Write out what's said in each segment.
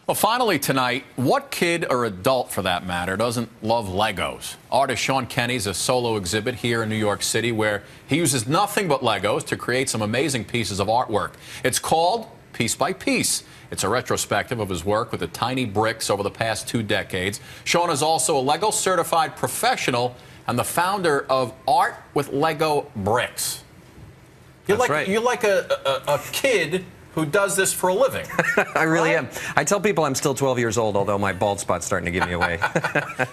Well, finally tonight, what kid or adult, for that matter, doesn't love Legos? Artist Sean Kenney's a solo exhibit here in New York City where he uses nothing but Legos to create some amazing pieces of artwork. It's called Piece by Piece. It's a retrospective of his work with the tiny bricks over the past 2 decades. Sean is also a Lego certified professional and the founder of Art with Lego Bricks. You're like a kid who does this for a living. I really am. I tell people I'm still 12 years old, although my bald spot's starting to give me away.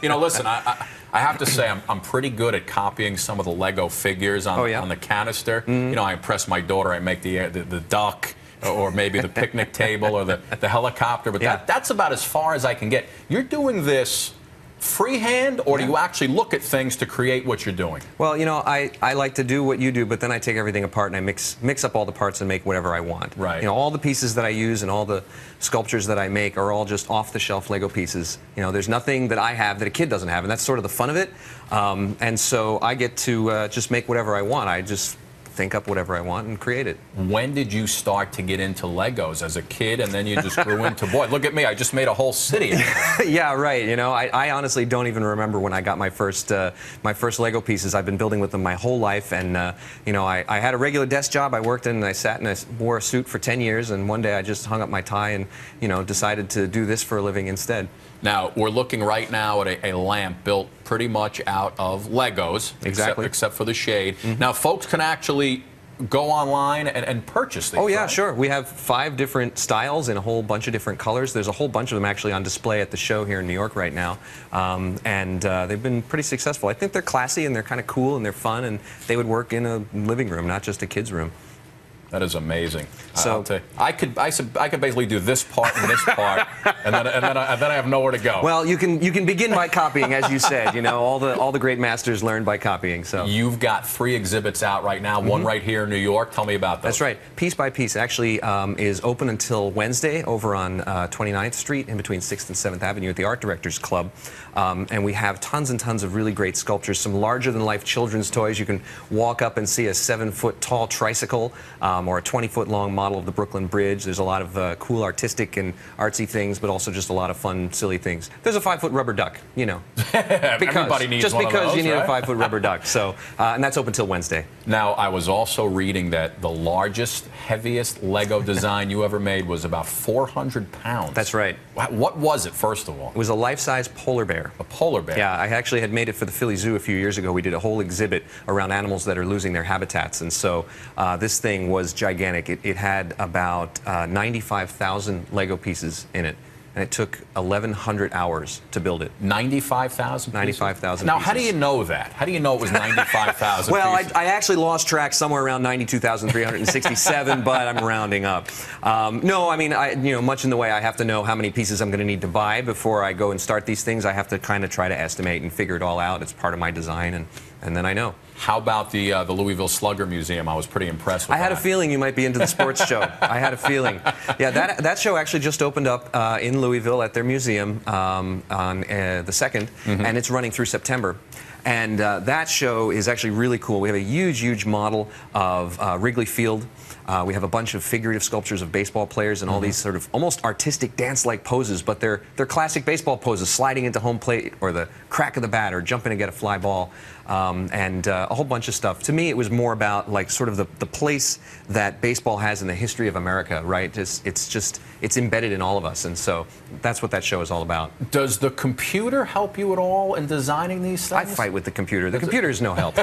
You know, listen, I have to say I'm pretty good at copying some of the Lego figures on the canister. Mm-hmm. You know, I impress my daughter. I make the duck, or maybe the picnic table, or the helicopter. But that's about as far as I can get. You're doing this freehand, or do you actually look at things to create what you're doing? Well, you know, I like to do what you do, but then I take everything apart and I mix up all the parts and make whatever I want. Right. You know, all the pieces that I use and all the sculptures that I make are all just off-the-shelf Lego pieces. You know, there's nothing that I have that a kid doesn't have, and that's sort of the fun of it. And so I get to just make whatever I want. I just think up whatever I want and create it. When did you start to get into Legos? As a kid, and then you just grew into, boy, look at me, I just made a whole city. Yeah, right. You know, I honestly don't even remember when I got my first Lego pieces. I've been building with them my whole life, and you know, I had a regular desk job I worked in, and I sat and I wore a suit for 10 years, and one day I just hung up my tie and, you know, decided to do this for a living instead. Now, we're looking right now at a lamp built pretty much out of Legos, exactly, except for the shade. Mm-hmm. Now, folks can actually go online and purchase these. Oh, yeah, right? Sure. We have 5 different styles in a whole bunch of different colors. There's a whole bunch of them actually on display at the show here in New York right now. They've been pretty successful. I think they're classy and they're kind of cool and they're fun, and they would work in a living room, not just a kid's room. That is amazing. So I could basically do this part and this part, and then I have nowhere to go. Well, you can begin by copying, as you said. You know, all the great masters learned by copying. So you've got 3 exhibits out right now. Mm-hmm. One right here in New York. Tell me about those. That's right. Piece by Piece actually is open until Wednesday over on 29th Street in between 6th and 7th Avenue at the Art Directors Club. And we have tons and tons of really great sculptures, some larger-than-life children's toys. You can walk up and see a 7-foot-tall tricycle or a 20-foot-long model of the Brooklyn Bridge. There's a lot of cool artistic and artsy things, but also just a lot of fun, silly things. There's a 5-foot rubber duck, you know. Everybody needs just one because of those, you need right? a 5-foot rubber duck. So, and that's open till Wednesday. Now, I was also reading that the largest, heaviest Lego design you ever made was about 400 pounds. That's right. What was it, first of all? It was a life-size polar bear. A polar bear? Yeah, I actually had made it for the Philly Zoo a few years ago. We did a whole exhibit around animals that are losing their habitats, and so this thing was gigantic. It had about 95,000 Lego pieces in it, and it took 1,100 hours to build it. 95,000 95,000 Now, pieces. how do you know that? How do you know it was 95,000 Well, pieces? I actually lost track somewhere around 92,367, but I'm rounding up. No, I mean, you know, much in the way I have to know how many pieces I'm going to need to buy before I go and start these things. I have to kind of try to estimate and figure it all out. It's part of my design, and then I know. How about the Louisville Slugger Museum? I was pretty impressed with that. I had a feeling you might be into the sports show. I had a feeling. Yeah, that show actually just opened up in Louisville at their museum on the 2nd, and it's running through September. And that show is actually really cool. We have a huge model of Wrigley Field. We have a bunch of figurative sculptures of baseball players and all these sort of almost artistic dance-like poses, but they're classic baseball poses, sliding into home plate or the crack of the bat or jumping to get a fly ball, and a whole bunch of stuff. To me, it was more about like sort of the place that baseball has in the history of America, right? It's embedded in all of us, and so that's what that show is all about. Does the computer help you at all in designing these things? I fight with the computer. The computer is no help.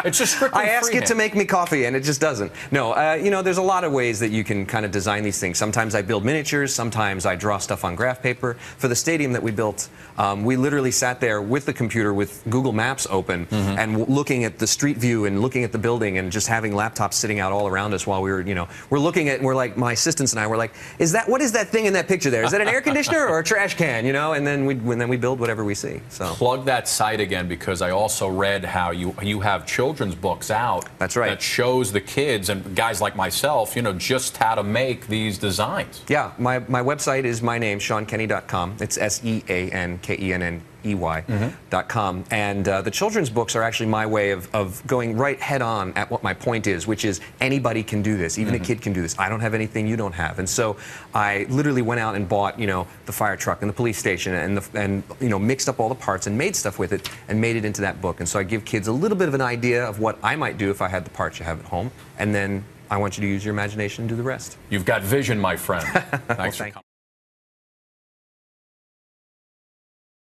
It's just strictly I ask freehand. it to make me coffee, and it just doesn't. No, you know, there's a lot of ways that you can kind of design these things. Sometimes I build miniatures. Sometimes I draw stuff on graph paper. For the stadium that we built, we literally sat there with the computer with Google Maps open and looking at the street view and looking at the building and just having laptops sitting out all around us while we were, you know, we're looking at, and we're like, my assistants and I were like, what is that thing in that picture there? Is that an air conditioner or a trash can? You know, and then we build whatever we see. So plug that site again, because I also read how you have children's books out. That's right. That shows the kids and guys like myself, you know, just how to make these designs. Yeah, my website is my name, SeanKenney.com. It's SeanKenny. KENNEY.com. And the children's books are actually my way of going right head on at what my point is, which is anybody can do this. Even a kid can do this. I don't have anything you don't have. And so I literally went out and bought, you know, the fire truck and the police station and you know, mixed up all the parts and made stuff with it and made it into that book. And so I give kids a little bit of an idea of what I might do if I had the parts you have at home. And then I want you to use your imagination and do the rest. You've got vision, my friend. Thanks for coming.